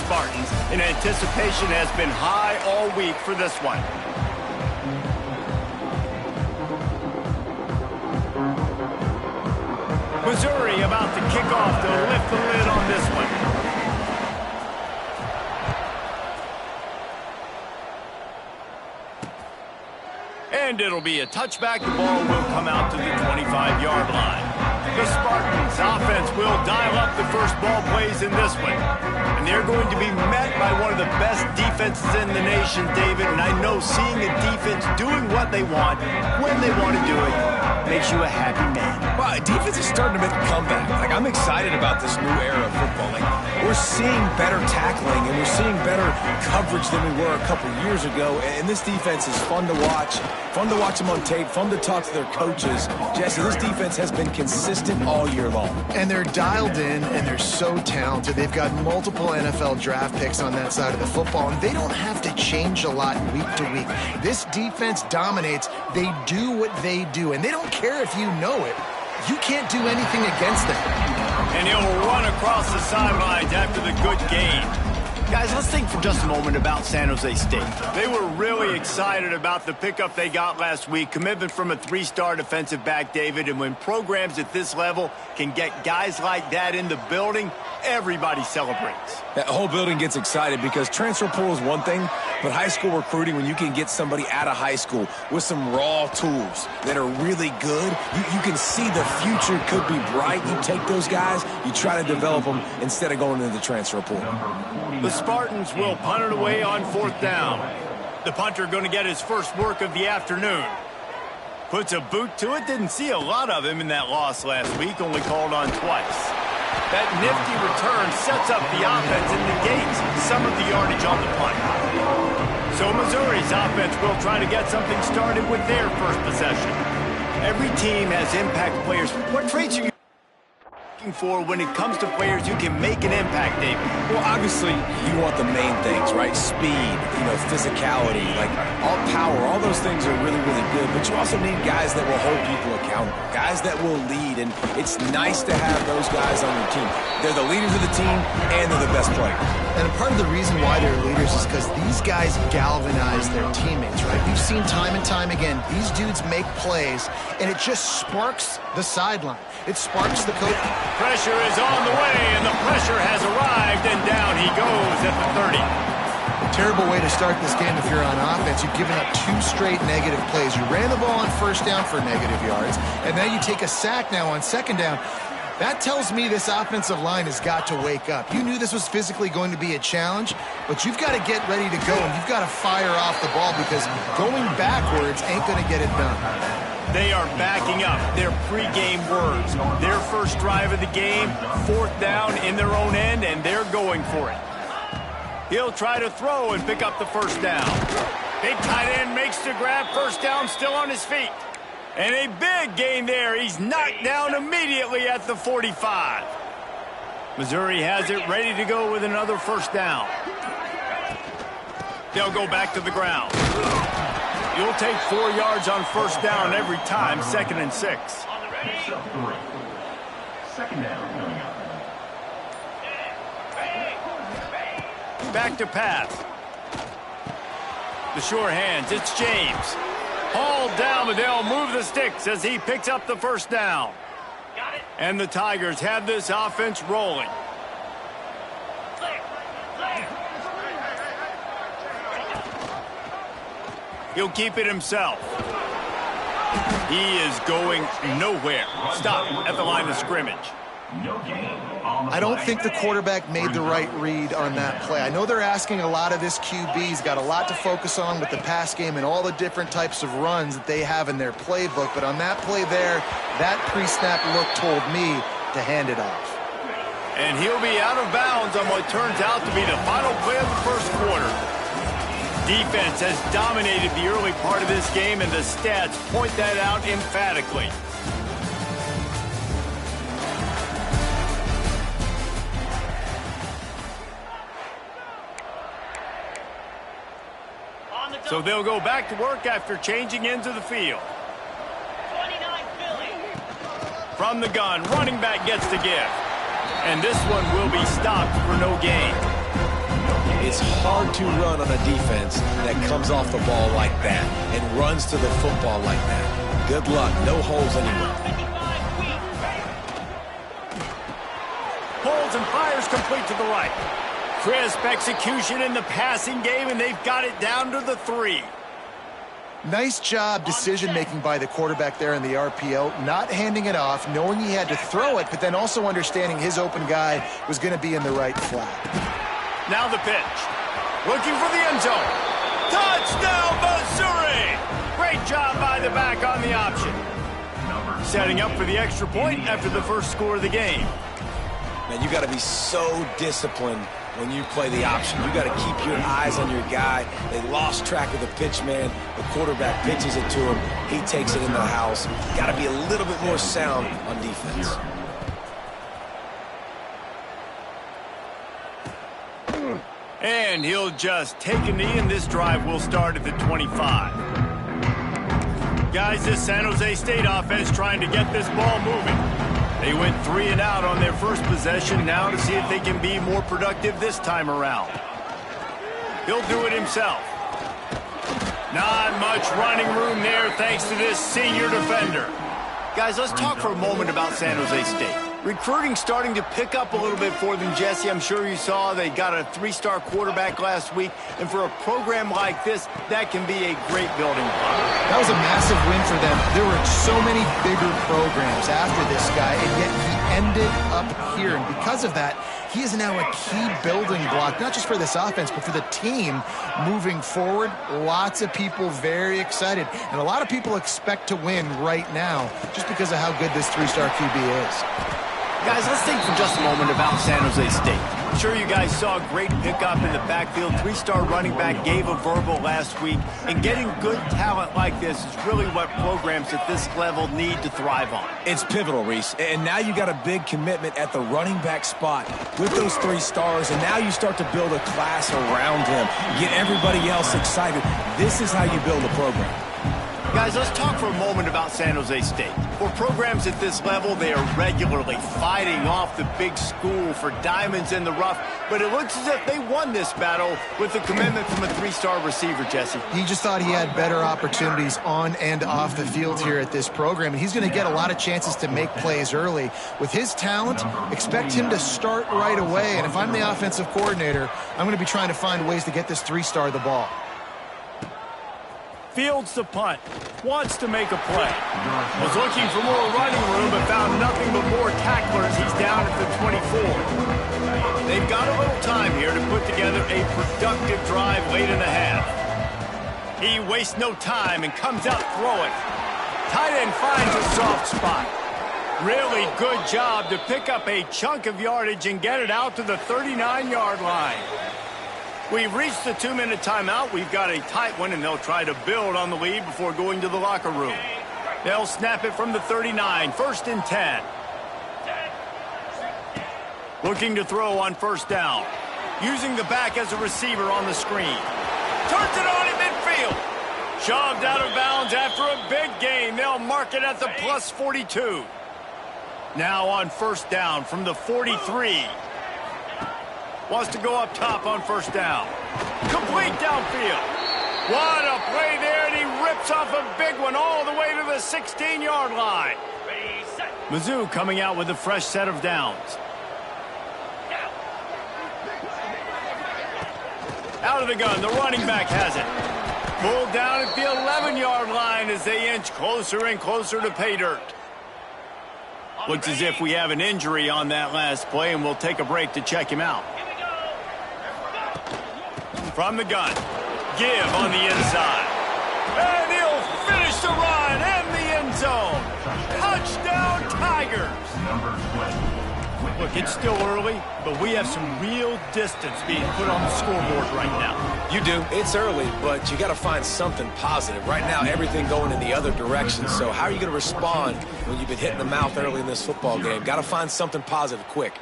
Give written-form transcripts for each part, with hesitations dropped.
Spartans, and anticipation has been high all week for this one. Missouri about to kick off to lift the lid on this one. And it'll be a touchback. The ball will come out to the 25-yard line. The Spartans offense will dial up the first ball plays in this one. And they're going to be met by one of the best defenses in the nation, David. And I know seeing a defense doing what they want, when they want to do it, makes you a happy man. Well, defense is starting to make a comeback. Like, I'm excited about this new era of football. Like, we're seeing better tackling, and we're seeing better coverage than we were a couple years ago. And this defense is fun to watch them on tape, fun to talk to their coaches. Jesse, this defense has been consistent all year long. And they're dialed in, and they're so talented. They've got multiple NFL draft picks on that side of the football, and they don't have to change a lot week to week. This defense dominates. They do what they do, and they don't care if you know it. You can't do anything against them. And he'll run across the sidelines after the good game. Guys, let's think for just a moment about San Jose State. They were really excited about the pickup they got last week. Commitment from a 3-star defensive back, David. And when programs at this level can get guys like that in the building, everybody celebrates. That whole building gets excited because transfer portal is one thing, but high school recruiting, when you can get somebody out of high school with some raw tools that are really good, you can see the future could be bright. You take those guys, you try to develop them instead of going into the transfer portal. The Spartans will punt it away on 4th down. The punter going to get his first work of the afternoon. Puts a boot to it. Didn't see a lot of him in that loss last week. Only called on twice. That nifty return sets up the offense and negates some of the yardage on the punt. So Missouri's offense will try to get something started with their first possession. Every team has impact players. What traits are you looking for when it comes to players who can make an impact, David? Well, obviously, you want the main things, right? Speed, physicality, like all power, all those things are really, really good. But you also need guys that will hold people accountable, guys that will lead. And it's nice to have those guys on your team. They're the leaders of the team, and they're the best players. And part of the reason why they're leaders is because these guys galvanize their teammates, right? We've seen time and time again, these dudes make plays, and it just sparks the sideline. It sparks the coach. Pressure is on the way, and the pressure has arrived, and down he goes at the 30. Terrible way to start this game if you're on offense. You've given up 2 straight negative plays. You ran the ball on 1st down for negative yards, and now you take a sack now on 2nd down. That tells me this offensive line has got to wake up. You knew this was physically going to be a challenge, but you've got to get ready to go, and you've got to fire off the ball because going backwards ain't going to get it done. They are backing up their pregame words. Their first drive of the game, 4th down in their own end, and they're going for it. He'll try to throw and pick up the 1st down. Big tight end makes the grab, 1st down, still on his feet. And a big gain there. He's knocked down immediately at the 45. Missouri has it ready to go with another 1st down. They'll go back to the ground. You'll take 4 yards on 1st down every time, 2nd and 6. Second down. Back to pass. The sure hands, it's James. Hauled down, but they'll move the sticks as he picks up the 1st down. And the Tigers have this offense rolling. He'll keep it himself. He is going nowhere. Stop at the line of scrimmage. I don't think the quarterback made the right read on that play. I know they're asking a lot of this QB. He's got a lot to focus on with the pass game and all the different types of runs that they have in their playbook. But on that play there, that pre-snap look told me to hand it off. And he'll be out of bounds on what turns out to be the final play of the 1st quarter. Defense has dominated the early part of this game, and the stats point that out emphatically. So they'll go back to work after changing into the field. From the gun, running back gets the give. And this one will be stopped for no gain. It's hard to run on a defense that comes off the ball like that and runs to the football like that. Good luck. No holes anywhere. Pulls and fires complete to the right. Crisp execution in the passing game, and they've got it down to the 3. Nice job decision-making by the quarterback there in the RPO, not handing it off, knowing he had to throw it, but then also understanding his open guy was going to be in the right flat. Now the pitch. Looking for the end zone. Touchdown, Missouri! Great job by the back on the option. Setting up for the extra point after the first score of the game. Man, you got to be so disciplined when you play the option. You got to keep your eyes on your guy. They lost track of the pitch, man. The quarterback pitches it to him. He takes it in the house. Got to be a little bit more sound on defense. And he'll just take a knee, and this drive will start at the 25. Guys, this San Jose State offense trying to get this ball moving. They went 3 and out on their first possession, now to see if they can be more productive this time around. He'll do it himself. Not much running room there thanks to this senior defender. Guys, let's talk for a moment about San Jose State. Recruiting starting to pick up a little bit for them, Jesse. I'm sure you saw they got a 3-star quarterback last week. And for a program like this, that can be a great building block. That was a massive win for them. There were so many bigger programs after this guy, and yet he ended up here. And because of that, he is now a key building block, not just for this offense, but for the team moving forward. Lots of people very excited. And a lot of people expect to win right now just because of how good this 3-star QB is. Guys, let's think for just a moment about San Jose State. I'm sure you guys saw a great pickup in the backfield. 3-star running back gave a verbal last week. And getting good talent like this is really what programs at this level need to thrive on. It's pivotal, Reese. And now you got a big commitment at the running back spot with those 3 stars. And now you start to build a class around him. Get everybody else excited. This is how you build a program. Guys, let's talk for a moment about San Jose State. For programs at this level, they are regularly fighting off the big school for diamonds in the rough, but it looks as if they won this battle with the commitment from a 3-star receiver, Jesse. He just thought he had better opportunities on and off the field here at this program, and he's going to get a lot of chances to make plays early. With his talent, expect him to start right away, and if I'm the offensive coordinator, I'm going to be trying to find ways to get this 3-star the ball. Fields the punt. Wants to make a play. Was looking for more running room, but found nothing but more tacklers. He's down at the 24. They've got a little time here to put together a productive drive late in the half. He wastes no time and comes out throwing. Tight end finds a soft spot. Really good job to pick up a chunk of yardage and get it out to the 39-yard line. We've reached the 2-minute timeout. We've got a tight one, and they'll try to build on the lead before going to the locker room. They'll snap it from the 39, 1st and 10. Looking to throw on 1st down. Using the back as a receiver on the screen. Turns it on in midfield. Shoved out of bounds after a big gain. They'll mark it at the plus 42. Now on 1st down from the 43. Wants to go up top on 1st down. Complete downfield. What a play there, and he rips off a big one all the way to the 16-yard line. Mizzou coming out with a fresh set of downs. Out of the gun, the running back has it. Pulled down at the 11-yard line as they inch closer and closer to pay dirt. Looks as if we have an injury on that last play, and we'll take a break to check him out. From the gun, give on the inside. And he'll finish the run in the end zone. Touchdown, Tigers. Look, it's still early, but we have some real distance being put on the scoreboard right now. You do. It's early, but you got to find something positive. Right now, everything going in the other direction. So how are you going to respond when you've been hit in the mouth early in this football game? Got to find something positive quick.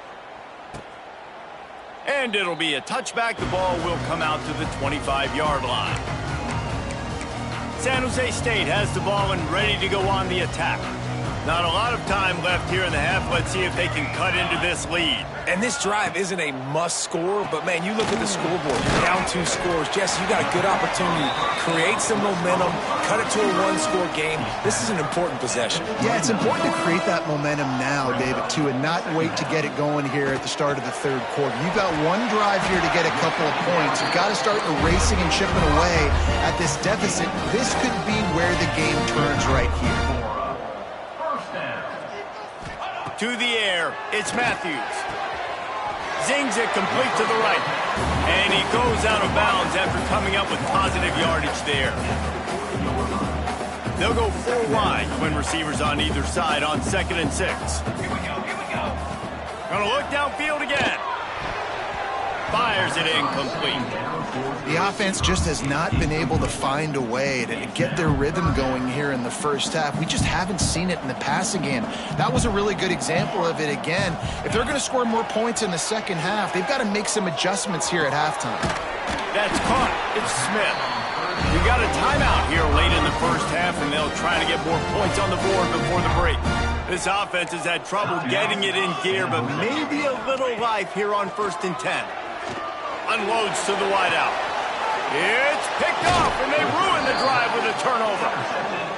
And it'll be a touchback. The ball will come out to the 25-yard line. San Jose State has the ball and ready to go on the attack. Not a lot of time left here in the half. Let's see if they can cut into this lead. And this drive isn't a must score, but man, you look at the scoreboard, down 2 scores. Jesse, you got a good opportunity. Create some momentum, cut it to a 1-score game. This is an important possession. Yeah, it's important to create that momentum now, David, too, and not wait to get it going here at the start of the third quarter. You've got one drive here to get a couple of points. You've got to start erasing and chipping away at this deficit. This could be where the game turns right here. To the air, it's Matthews. Zings it complete to the right. And he goes out of bounds after coming up with positive yardage there. They'll go 4 wide, twin receivers on either side on 2nd and 6. Here we go. Gonna look downfield again. Fires it incomplete. The offense just has not been able to find a way to get their rhythm going here in the first half. We just haven't seen it in the passing game. That was a really good example of it again. If they're going to score more points in the second half, they've got to make some adjustments here at halftime. That's caught. It's Smith. We got a timeout here late in the first half, and they'll try to get more points on the board before the break. This offense has had trouble getting it in gear, but maybe a little life here on 1st and 10. Unloads to the wideout. It's picked off, and they ruin the drive with a turnover.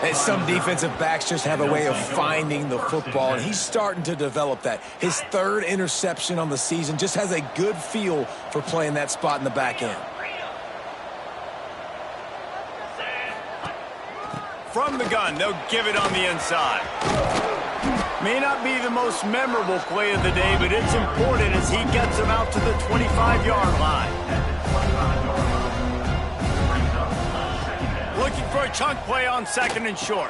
And some defensive backs just have a way of finding the football, and he's starting to develop that. His 3rd interception on the season, just has a good feel for playing that spot in the back end. From the gun, they'll give it on the inside. May not be the most memorable play of the day, but it's important as he gets them out to the 25-yard line. Looking for a chunk play on 2nd and short.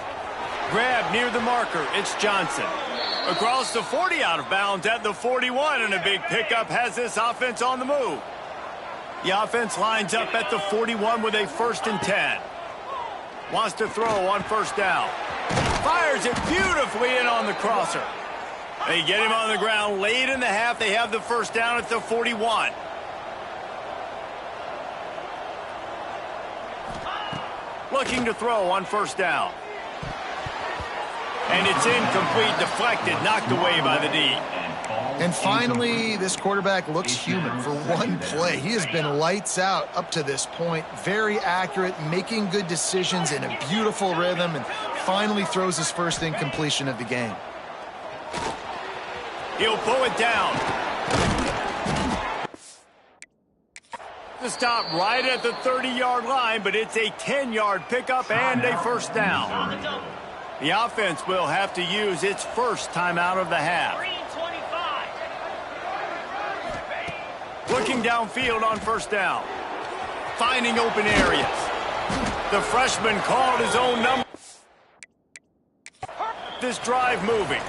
Grab near the marker. It's Johnson. Across the 40, out of bounds at the 41, and a big pickup has this offense on the move. The offense lines up at the 41 with a 1st and 10. Wants to throw on 1st down. Fires it beautifully in on the crosser. They get him on the ground late in the half. They have the 1st down at the 41. Looking to throw on 1st down. And it's incomplete, deflected, knocked away by the D. And finally, this quarterback looks human for one play. He has been lights out up to this point. Very accurate, making good decisions in a beautiful rhythm, and finally throws his 1st incompletion of the game. He'll pull it down. The stop right at the 30-yard line, but it's a 10-yard pickup and a 1st down. The offense will have to use its 1st timeout of the half. Looking downfield on 1st down. Finding open areas. The freshman called his own number. This drive moving.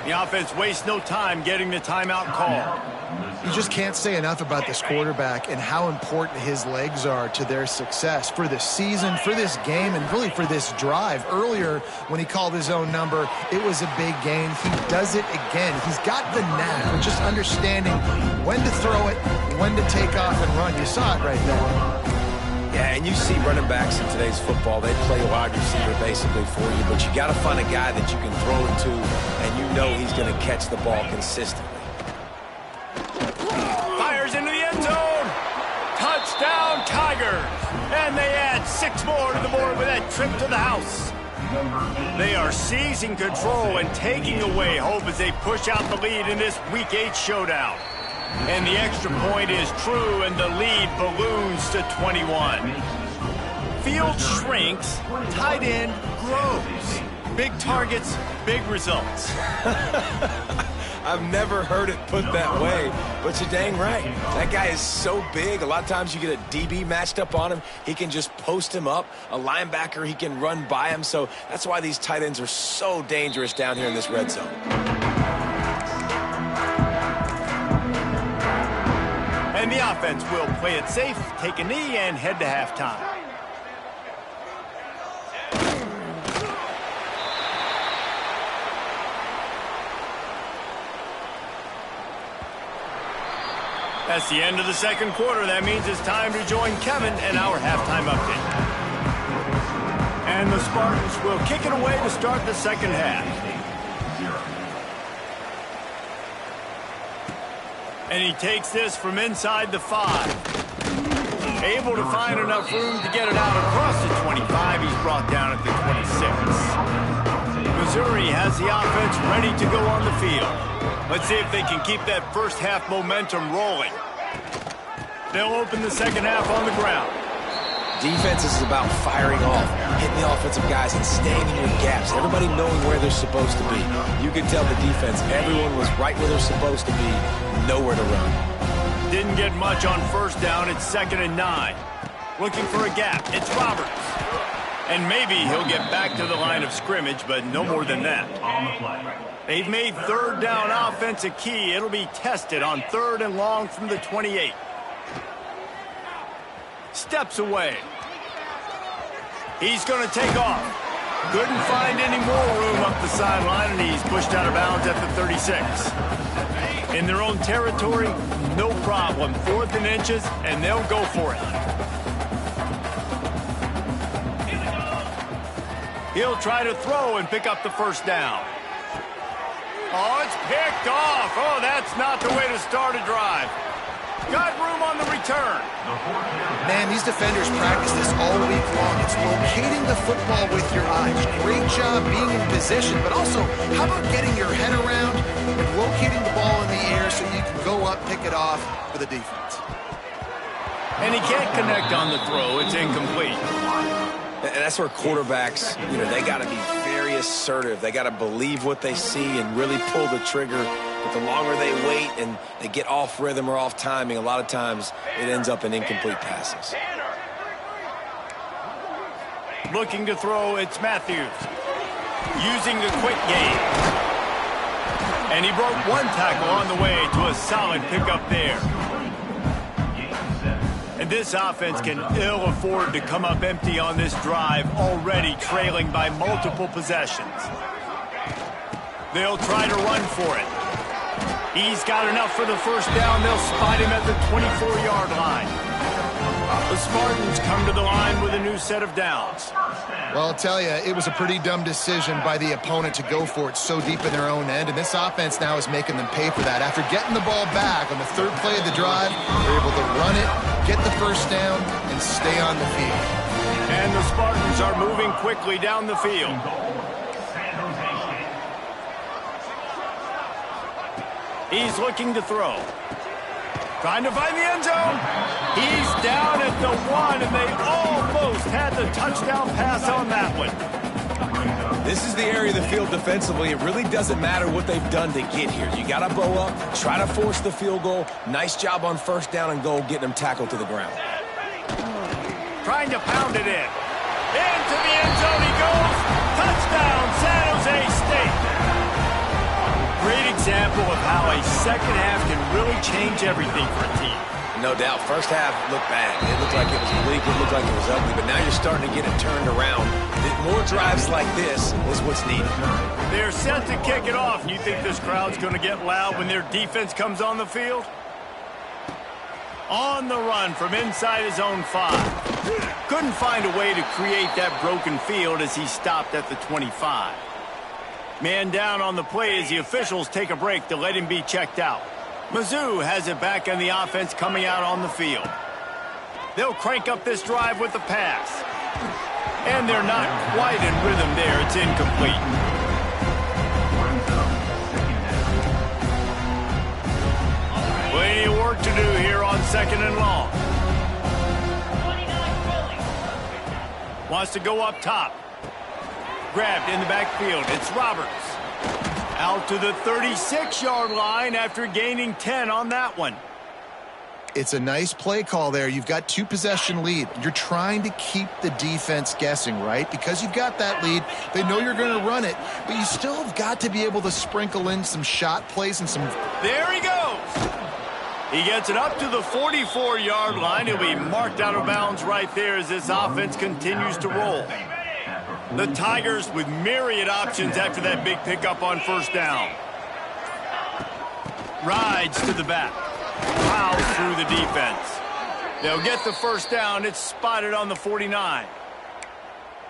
The offense wastes no time getting the timeout call. You just can't say enough about this quarterback and how important his legs are to their success for this season, for this game, and really for this drive. Earlier, when he called his own number, it was a big gain. He does it again. He's got the knack of just understanding when to throw it, when to take off and run. You saw it right there. Yeah, and you see running backs in today's football, they play wide receiver basically for you, but you got to find a guy that you can throw it to, and you know he's going to catch the ball consistently. Fires into the end zone. Touchdown, Tigers. And they add 6 more to the board with that trip to the house. They are seizing control and taking away hope as they push out the lead in this Week 8 showdown. And the extra point is true, and the lead balloons to 21. Field shrinks, tight end grows. Big targets, big results. I've never heard it put that way, but you're dang right. That guy is so big. A lot of times you get a DB matched up on him. He can just post him up. A linebacker, he can run by him. So that's why these tight ends are so dangerous down here in this red zone. And the offense will play it safe, take a knee, and head to halftime. That's the end of the second quarter. That means it's time to join Kevin and our halftime update. And the Spartans will kick it away to start the second half. And he takes this from inside the 5. Able to find enough room to get it out across the 25. He's brought down at the 26. Missouri has the offense ready to go on the field. Let's see if they can keep that first half momentum rolling. They'll open the second half on the ground. Defense is about firing off, hitting the offensive guys and staying in your gaps. Everybody knowing where they're supposed to be. You can tell the defense, everyone was right where they're supposed to be, nowhere to run. Didn't get much on first down. It's 2nd and 9. Looking for a gap. It's Roberts. And maybe he'll get back to the line of scrimmage, but no more than that. They've made third down offense a key. It'll be tested on 3rd and long from the 28. Steps away. He's going to take off. Couldn't find any more room up the sideline, and he's pushed out of bounds at the 36. In their own territory, no problem. 4th and inches, and they'll go for it. He'll try to throw and pick up the first down. Oh, it's picked off. Oh, that's not the way to start a drive. Got room on the return. Man, these defenders practice this all week long. It's locating the football with your eyes. Great job being in position, but also, how about getting your head around and locating the ball in the air so you can go up, pick it off for the defense. And he can't connect on the throw. It's incomplete. And that's where quarterbacks, they got to be very assertive. They got to believe what they see and really pull the trigger. But the longer they wait and they get off rhythm or off timing, a lot of times it ends up in incomplete passes. Looking to throw, it's Matthews. Using the quick game. And he broke one tackle on the way to a solid pickup there. And this offense can ill afford to come up empty on this drive, already trailing by multiple possessions. They'll try to run for it. He's got enough for the first down. They'll spot him at the 24-yard line. The Spartans come to the line with a new set of downs. Well, I'll tell you, it was a pretty dumb decision by the opponent to go for it so deep in their own end, and this offense now is making them pay for that. After getting the ball back on the 3rd play of the drive, they're able to run it, get the first down, and stay on the field. And the Spartans are moving quickly down the field. He's looking to throw. Trying to find the end zone. He's down at the 1, and they almost had the touchdown pass on that one. This is the area of the field defensively. It really doesn't matter what they've done to get here. You got to bow up, try to force the field goal. Nice job on first down and goal, getting them tackled to the ground. Trying to pound it in. Into the end zone he goes. Touchdown, San Jose State. Great example of how a second half can really change everything for a team. No doubt. First half looked bad. It looked like it was bleak. It looked like it was ugly. But now you're starting to get it turned around. More drives like this is what's needed. They're set to kick it off. You think this crowd's going to get loud when their defense comes on the field? On the run from inside his own 5. Couldn't find a way to create that broken field as he stopped at the 25. Man down on the play as the officials take a break to let him be checked out. Mizzou has it back on the offense coming out on the field. They'll crank up this drive with the pass. And they're not quite in rhythm there. It's incomplete. Plenty of work to do here on 2nd and long. Wants to go up top. Grabbed in the backfield. It's Roberts. Out to the 36-yard line after gaining 10 on that one. It's a nice play call there. You've got 2-possession lead. You're trying to keep the defense guessing, right? Because you've got that lead, they know you're going to run it, but you still have got to be able to sprinkle in some shot plays and some... There he goes. He gets it up to the 44-yard line. He'll be marked out of bounds right there as this offense continues to roll. The Tigers with myriad options after that big pickup on first down. Rides to the back. Plows through the defense. They'll get the first down. It's spotted on the 49.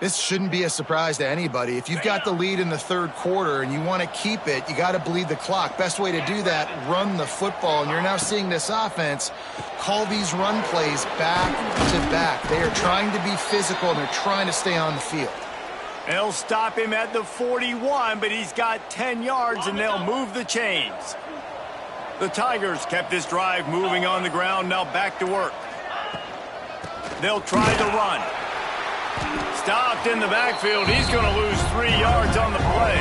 This shouldn't be a surprise to anybody. If you've got the lead in the third quarter and you want to keep it, you got to bleed the clock. Best way to do that, run the football. And you're now seeing this offense call these run plays back to back. They are trying to be physical, and they're trying to stay on the field. They'll stop him at the 41, but he's got 10 yards, and they'll move the chains. The Tigers kept this drive moving on the ground, now back to work. They'll try to run. Stopped in the backfield. He's going to lose 3 yards on the play.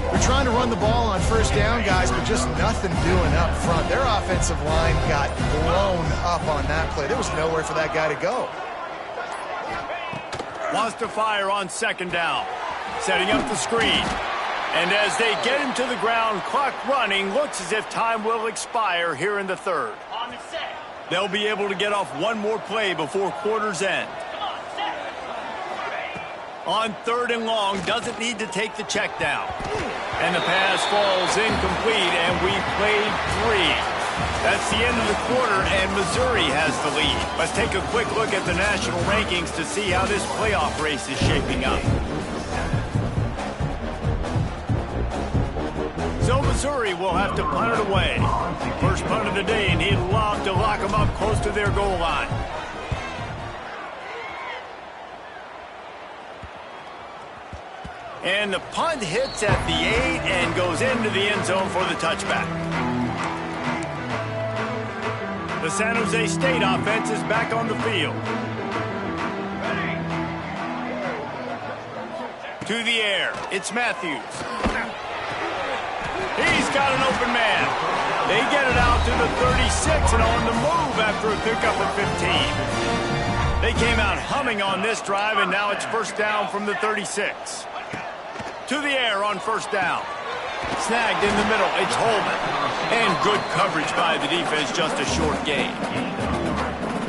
They're trying to run the ball on first down, guys, but just nothing doing up front. Their offensive line got blown up on that play. There was nowhere for that guy to go. Wants to fire on second down. Setting up the screen. And as they get him to the ground, clock running, looks as if time will expire here in the third. They'll be able to get off one more play before quarter's end. On third and long, doesn't need to take the check down. And the pass falls incomplete, and we played 3. That's the end of the quarter, and Missouri has the lead. Let's take a quick look at the national rankings to see how this playoff race is shaping up. So Missouri will have to punt it away. First punt of the day, and he'd love to lock them up close to their goal line. And the punt hits at the 8 and goes into the end zone for the touchback. The San Jose State offense is back on the field. To the air, it's Matthews. He's got an open man. They get it out to the 36 and on the move after a pickup of 15. They came out humming on this drive, and now it's first down from the 36. To the air on first down. Snagged in the middle. It's Holman. And good coverage by the defense, just a short gain.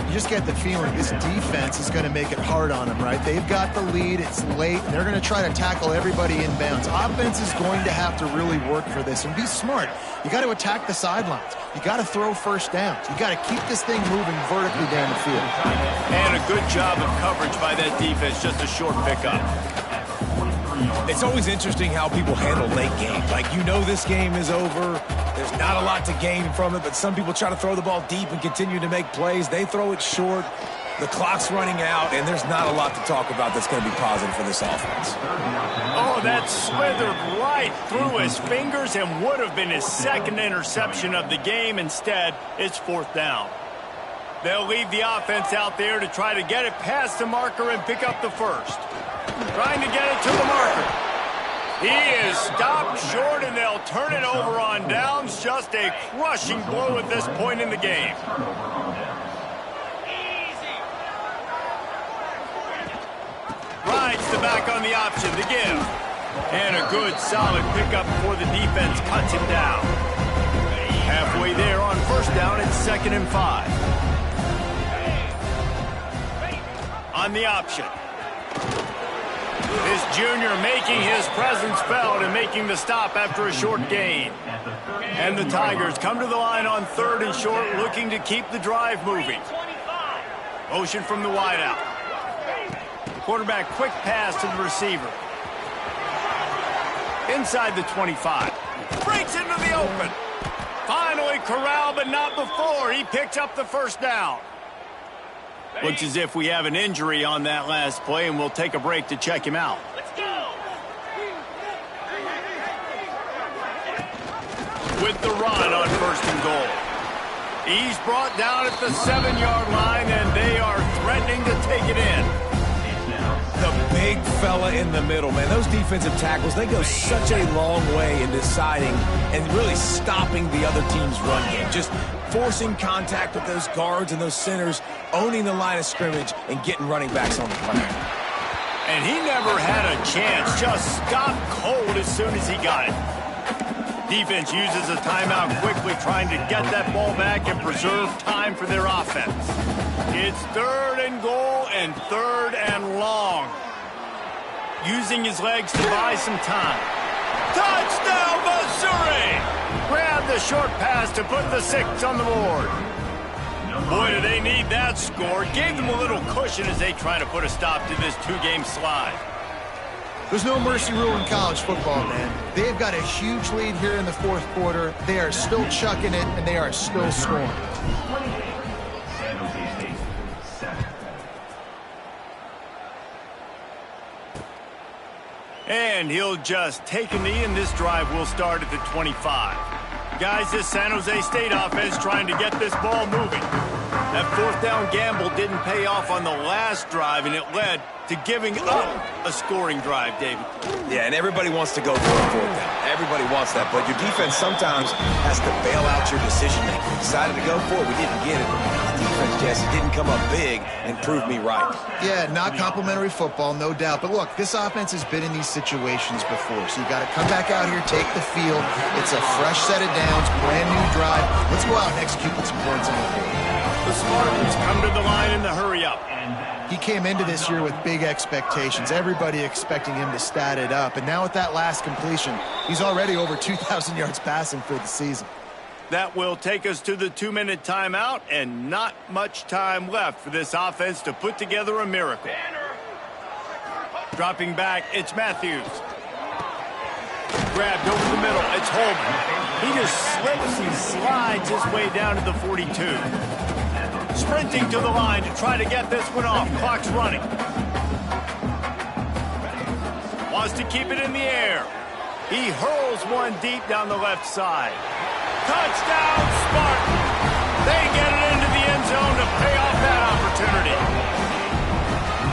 You just get the feeling this defense is going to make it hard on them, right? They've got the lead. It's late. And they're going to try to tackle everybody inbounds. Offense is going to have to really work for this and be smart. You got to attack the sidelines. You got to throw first downs. You got to keep this thing moving vertically down the field. And a good job of coverage by that defense, just a short pickup. It's always interesting how people handle late games. Like, you know this game is over. There's not a lot to gain from it, but some people try to throw the ball deep and continue to make plays. They throw it short. The clock's running out, and there's not a lot to talk about that's going to be positive for this offense. Oh, that slithered right through his fingers and would have been his second interception of the game. Instead, it's fourth down. They'll leave the offense out there to try to get it past the marker and pick up the first. Trying to get it to the marker. He is stopped short, and they'll turn it over on downs. Just a crushing blow at this point in the game. Rides the back on the option to give. And a good, solid pickup before the defense cuts him down. Halfway there on first down, it's 2nd and 5. On the option. This junior making his presence felt and making the stop after a short gain. And the Tigers come to the line on 3rd and short, looking to keep the drive moving. Motion from the wideout. Quarterback quick pass to the receiver. Inside the 25. Breaks into the open. Finally corralled, but not before. He picks up the first down. Looks as if we have an injury on that last play, and we'll take a break to check him out. Let's go! With the run on 1st and goal. He's brought down at the 7-yard line, and they are threatening to take it in. The big fella in the middle, man. Those defensive tackles, they go such a long way in deciding and really stopping the other team's run game. Just forcing contact with those guards and those centers, owning the line of scrimmage, and getting running backs on the play. And he never had a chance. Just stopped cold as soon as he got it. Defense uses a timeout quickly, trying to get that ball back and preserve time for their offense. It's 3rd and goal and 3rd and long. Using his legs to buy some time. Touchdown, Missouri! Grab the short pass to put the 6 on the board. Boy, do they need that outscored, gave them a little cushion as they try to put a stop to this two-game slide. There's no mercy rule in college football, man. They've got a huge lead here in the fourth quarter. They are still chucking it, and they are still scoring. And he'll just take a knee, and this drive will start at the 25. Guys, this San Jose State offense trying to get this ball moving. That fourth down gamble didn't pay off on the last drive, and it led to giving up a scoring drive, David. Yeah, and everybody wants to go for a fourth down. Everybody wants that, but your defense sometimes has to bail out your decision-making. We decided to go for it. We didn't get it. The defense, Jesse, didn't come up big and prove me right. Yeah, not complimentary football, no doubt. But look, this offense has been in these situations before, so you got to come back out here, take the field. It's a fresh set of downs, brand new drive. Let's go out and execute with some points on the board. The Spartans come to the line in the hurry-up. He came into this year with big expectations. Everybody expecting him to stat it up. And now with that last completion, he's already over 2,000 yards passing for the season. That will take us to the 2-minute timeout, and not much time left for this offense to put together a miracle. Dropping back, it's Matthews. Grabbed over the middle, it's Holman. He just slips and slides his way down to the 42. Sprinting to the line to try to get this one off. Clock's running. Wants to keep it in the air. He hurls one deep down the left side. Touchdown, Spartan! They get it into the end zone to pay off that opportunity.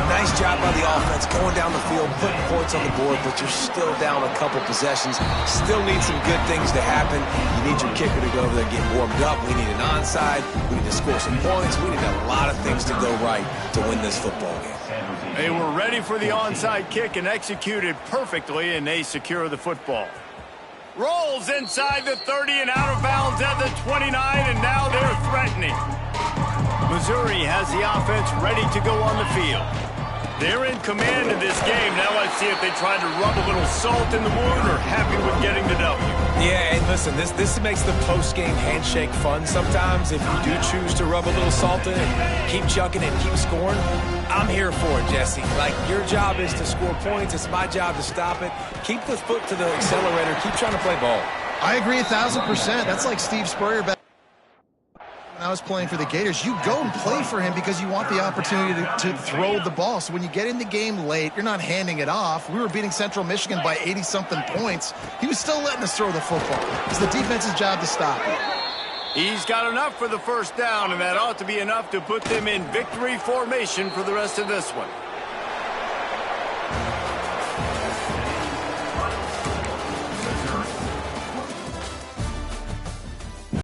Nice job by the offense going down the field, putting points on the board, but you're still down a couple possessions. Still need some good things to happen. You need your kicker to go over there and get warmed up. We need an onside. We need to score some points. We need a lot of things to go right to win this football game. They were ready for the onside kick and executed perfectly, and they secure the football. Rolls inside the 30 and out of bounds at the 29, and now they're threatening. Missouri has the offense ready to go on the field. They're in command of this game. Now let's see if they try to rub a little salt in the wound or happy with getting the W. Yeah, and listen, this makes the post-game handshake fun sometimes. If you do choose to rub a little salt in it, keep chucking and keep scoring, I'm here for it, Jesse. Like, your job is to score points. It's my job to stop it. Keep the foot to the accelerator. Keep trying to play ball. I agree 1,000%. That's like Steve Spurrier back when I was playing for the Gators. You go and play for him because you want the opportunity to throw the ball. So when you get in the game late, you're not handing it off. We were beating Central Michigan by 80-something points. He was still letting us throw the football. It's the defense's job to stop it. He's got enough for the first down, and that ought to be enough to put them in victory formation for the rest of this one.